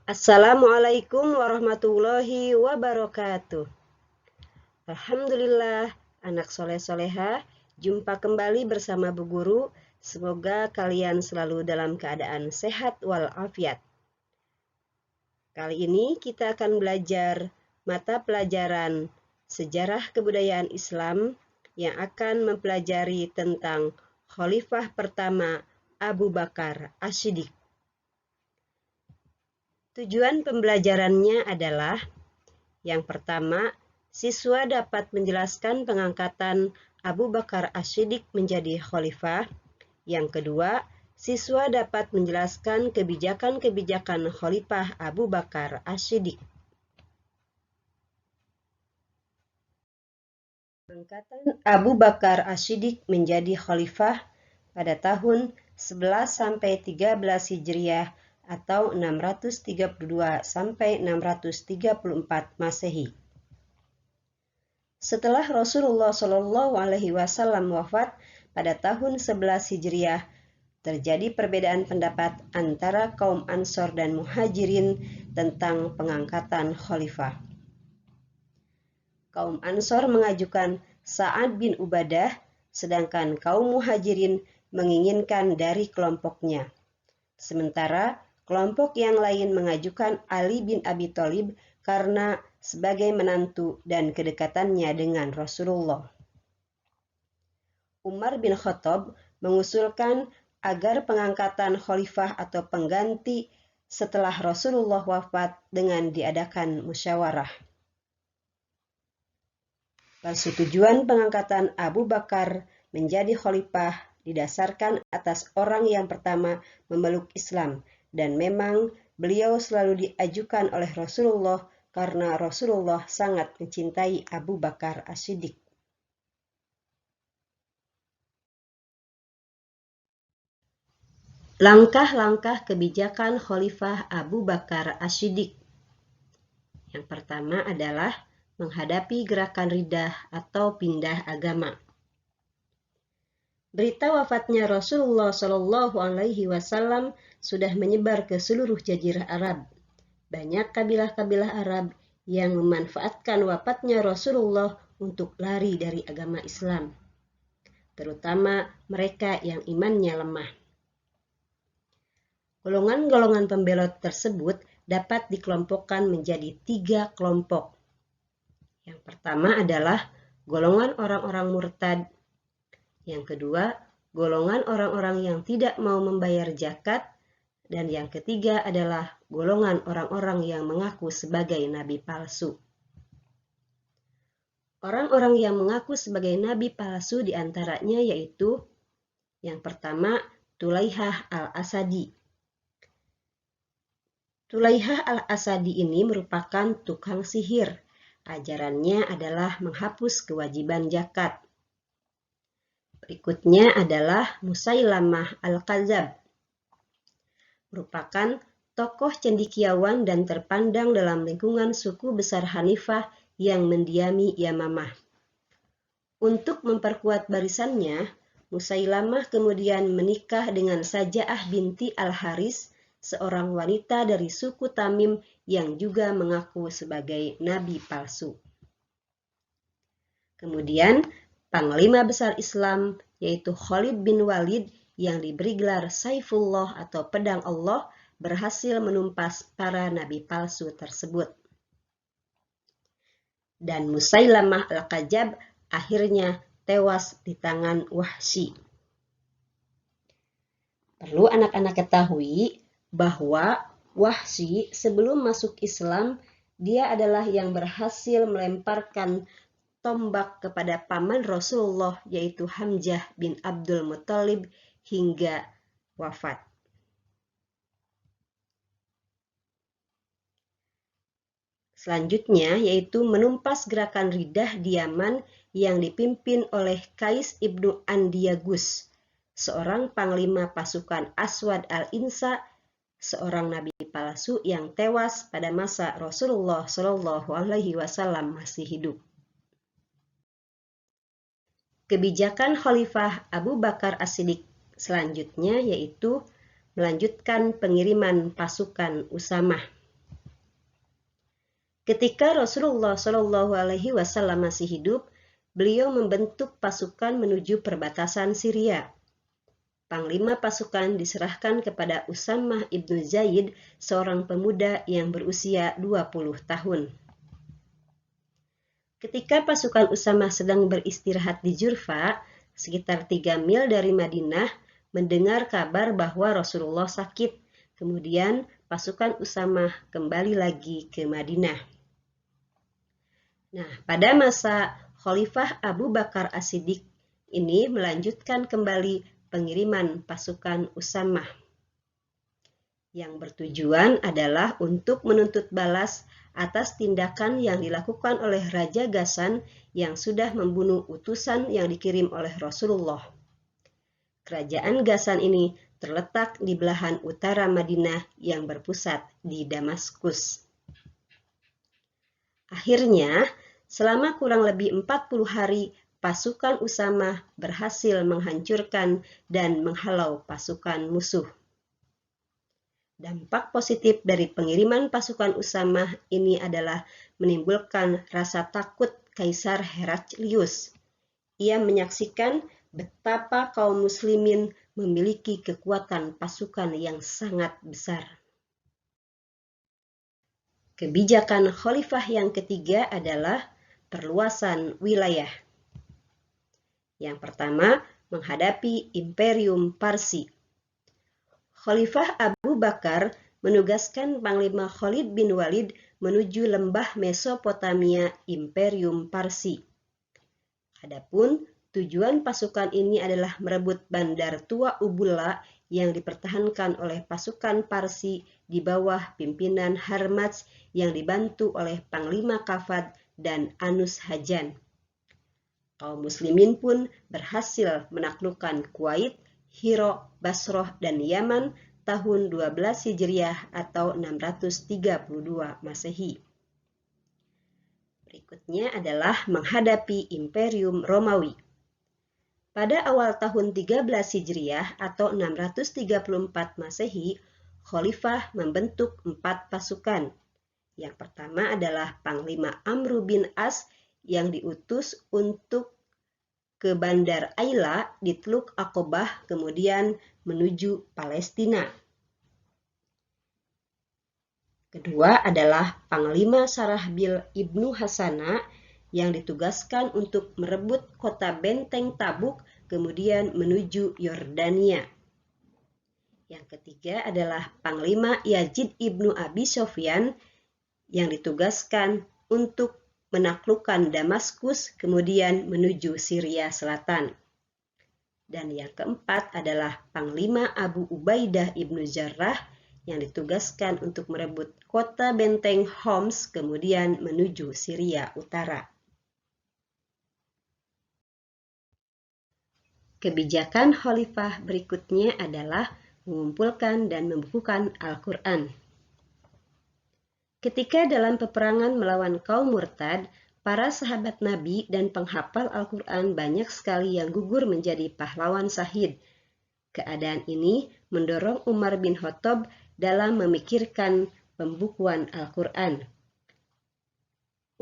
Assalamualaikum warahmatullahi wabarakatuh. Alhamdulillah, anak soleh-soleha, jumpa kembali bersama Bu Guru. Semoga kalian selalu dalam keadaan sehat walafiat. Kali ini kita akan belajar mata pelajaran Sejarah Kebudayaan Islam yang akan mempelajari tentang Khalifah pertama Abu Bakar As-Siddiq. Tujuan pembelajarannya adalah yang pertama, siswa dapat menjelaskan pengangkatan Abu Bakar As-Siddiq menjadi khalifah. Yang kedua, siswa dapat menjelaskan kebijakan-kebijakan Khalifah Abu Bakar As-Siddiq. Pengangkatan Abu Bakar As-Siddiq menjadi khalifah pada tahun 11 sampai 13 Hijriah atau 632 sampai 634 Masehi. Setelah Rasulullah Shallallahu Alaihi Wasallam wafat pada tahun 11 Hijriah, terjadi perbedaan pendapat antara kaum Ansor dan Muhajirin tentang pengangkatan khalifah. Kaum Ansor mengajukan Sa'ad bin Ubadah, sedangkan kaum Muhajirin menginginkan dari kelompoknya. Sementara kelompok yang lain mengajukan Ali bin Abi Thalib karena sebagai menantu dan kedekatannya dengan Rasulullah. Umar bin Khattab mengusulkan agar pengangkatan khalifah atau pengganti setelah Rasulullah wafat dengan diadakan musyawarah. Persetujuan pengangkatan Abu Bakar menjadi khalifah didasarkan atas orang yang pertama memeluk Islam, dan memang beliau selalu diajukan oleh Rasulullah karena Rasulullah sangat mencintai Abu Bakar As-Siddiq. Langkah-langkah kebijakan Khalifah Abu Bakar As-Siddiq. Yang pertama adalah menghadapi gerakan riddah atau pindah agama. Berita wafatnya Rasulullah Shallallahu Alaihi Wasallam sudah menyebar ke seluruh jazirah Arab. Banyak kabilah-kabilah Arab yang memanfaatkan wafatnya Rasulullah untuk lari dari agama Islam, terutama mereka yang imannya lemah. Golongan-golongan pembelot tersebut dapat dikelompokkan menjadi 3 kelompok. Yang pertama adalah golongan orang-orang murtad. Yang kedua, golongan orang-orang yang tidak mau membayar zakat. Dan yang ketiga adalah golongan orang-orang yang mengaku sebagai nabi palsu. Orang-orang yang mengaku sebagai nabi palsu diantaranya yaitu yang pertama, Tulaihah al-Asadi. Tulaihah al-Asadi ini merupakan tukang sihir. Ajarannya adalah menghapus kewajiban zakat. Berikutnya adalah Musailamah al-Kadzab. Merupakan tokoh cendekiawan dan terpandang dalam lingkungan suku besar Hanifah yang mendiami Yamamah. Untuk memperkuat barisannya, Musailamah kemudian menikah dengan Saja'ah binti Al-Haris, seorang wanita dari suku Tamim yang juga mengaku sebagai nabi palsu. Kemudian, panglima besar Islam yaitu Khalid bin Walid yang diberi gelar Saifullah atau pedang Allah berhasil menumpas para nabi palsu tersebut. Dan Musailamah al-Kadzab akhirnya tewas di tangan Wahsy. Perlu anak-anak ketahui bahwa Wahsy sebelum masuk Islam, dia adalah yang berhasil melemparkan tombak kepada paman Rasulullah yaitu Hamzah bin Abdul Muthalib hingga wafat. Selanjutnya yaitu menumpas gerakan riddah di Yaman yang dipimpin oleh Qais ibnu Andiyagus, seorang panglima pasukan Aswad al-Insa, seorang nabi palsu yang tewas pada masa Rasulullah Shallallahu Alaihi Wasallam masih hidup. Kebijakan Khalifah Abu Bakar As-Siddiq selanjutnya yaitu melanjutkan pengiriman pasukan Usamah. Ketika Rasulullah Shallallahu Alaihi Wasallam masih hidup, beliau membentuk pasukan menuju perbatasan Syria. Panglima pasukan diserahkan kepada Usamah ibnu Zaid, seorang pemuda yang berusia 20 tahun. Ketika pasukan Usamah sedang beristirahat di Jurfa, sekitar 3 mil dari Madinah, mendengar kabar bahwa Rasulullah sakit. Kemudian pasukan Usamah kembali lagi ke Madinah. Nah, pada masa Khalifah Abu Bakar As-Siddiq ini melanjutkan kembali pengiriman pasukan Usamah yang bertujuan adalah untuk menuntut balas atas tindakan yang dilakukan oleh Raja Ghassan yang sudah membunuh utusan yang dikirim oleh Rasulullah. Kerajaan Ghassan ini terletak di belahan utara Madinah yang berpusat di Damaskus. Akhirnya, selama kurang lebih 40 hari, pasukan Usamah berhasil menghancurkan dan menghalau pasukan musuh. Dampak positif dari pengiriman pasukan Usamah ini adalah menimbulkan rasa takut Kaisar Heraklius. Ia menyaksikan betapa kaum muslimin memiliki kekuatan pasukan yang sangat besar. Kebijakan khalifah yang ketiga adalah perluasan wilayah. Yang pertama, menghadapi Imperium Parsi. Khalifah Abu Bakar menugaskan Panglima Khalid bin Walid menuju lembah Mesopotamia Imperium Parsi. Adapun tujuan pasukan ini adalah merebut Bandar Tua Ubulla yang dipertahankan oleh pasukan Parsi di bawah pimpinan Harmaz yang dibantu oleh Panglima Kafad dan Anus Hajan. Kaum muslimin pun berhasil menaklukkan Kuwait, Hiro, Basroh, dan Yaman tahun 12 Hijriah atau 632 Masehi. Berikutnya adalah menghadapi Imperium Romawi. Pada awal tahun 13 Hijriah atau 634 Masehi, Khalifah membentuk 4 pasukan. Yang pertama adalah Panglima Amr bin As yang diutus untuk ke Bandar Aila di Teluk Aqobah, kemudian menuju Palestina. Kedua adalah Panglima Sarahbil ibnu Hasana yang ditugaskan untuk merebut kota benteng Tabuk, kemudian menuju Yordania. Yang ketiga adalah Panglima Yazid ibnu Abi Sufyan yang ditugaskan untuk menaklukkan Damaskus, kemudian menuju Syria Selatan. Dan yang keempat adalah Panglima Abu Ubaidah ibnu Jarrah yang ditugaskan untuk merebut kota benteng Homs, kemudian menuju Syria Utara. Kebijakan khalifah berikutnya adalah mengumpulkan dan membukukan Al-Quran. Ketika dalam peperangan melawan kaum murtad, para sahabat Nabi dan penghafal Al-Quran banyak sekali yang gugur menjadi pahlawan syahid. Keadaan ini mendorong Umar bin Khattab dalam memikirkan pembukuan Al-Quran.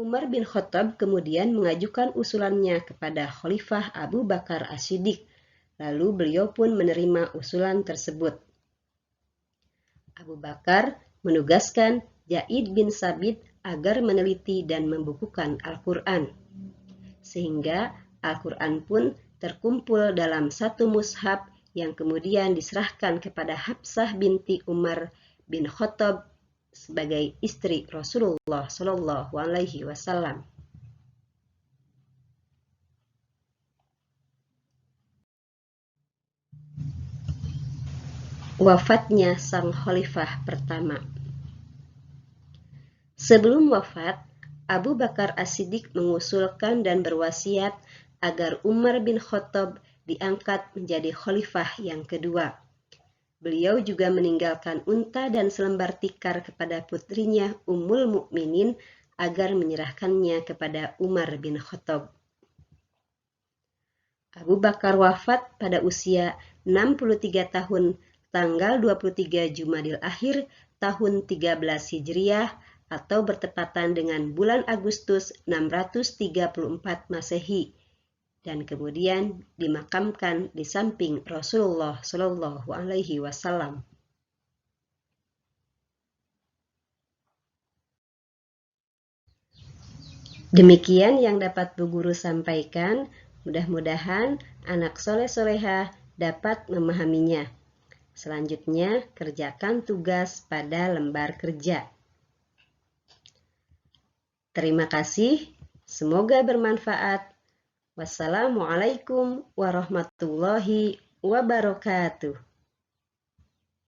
Umar bin Khattab kemudian mengajukan usulannya kepada Khalifah Abu Bakar As-Siddiq. Lalu beliau pun menerima usulan tersebut. Abu Bakar menugaskan Zaid bin Sabit agar meneliti dan membukukan Al-Quran. Sehingga Al-Quran pun terkumpul dalam satu mushaf yang kemudian diserahkan kepada Hafsah binti Umar bin Khattab sebagai istri Rasulullah Shallallahu Alaihi Wasallam. Wafatnya sang khalifah pertama. Sebelum wafat, Abu Bakar As-Siddiq mengusulkan dan berwasiat agar Umar bin Khattab diangkat menjadi khalifah yang kedua. Beliau juga meninggalkan unta dan selembar tikar kepada putrinya Ummul Mukminin agar menyerahkannya kepada Umar bin Khattab. Abu Bakar wafat pada usia 63 tahun tanggal 23 Jumadil Akhir tahun 13 Hijriah atau bertepatan dengan bulan Agustus 634 Masehi, dan kemudian dimakamkan di samping Rasulullah Shallallahu Alaihi Wasallam. Demikian yang dapat Bu Guru sampaikan. Mudah-mudahan anak soleh-solehah dapat memahaminya. Selanjutnya, kerjakan tugas pada lembar kerja. Terima kasih. Semoga bermanfaat. Wassalamualaikum warahmatullahi wabarakatuh.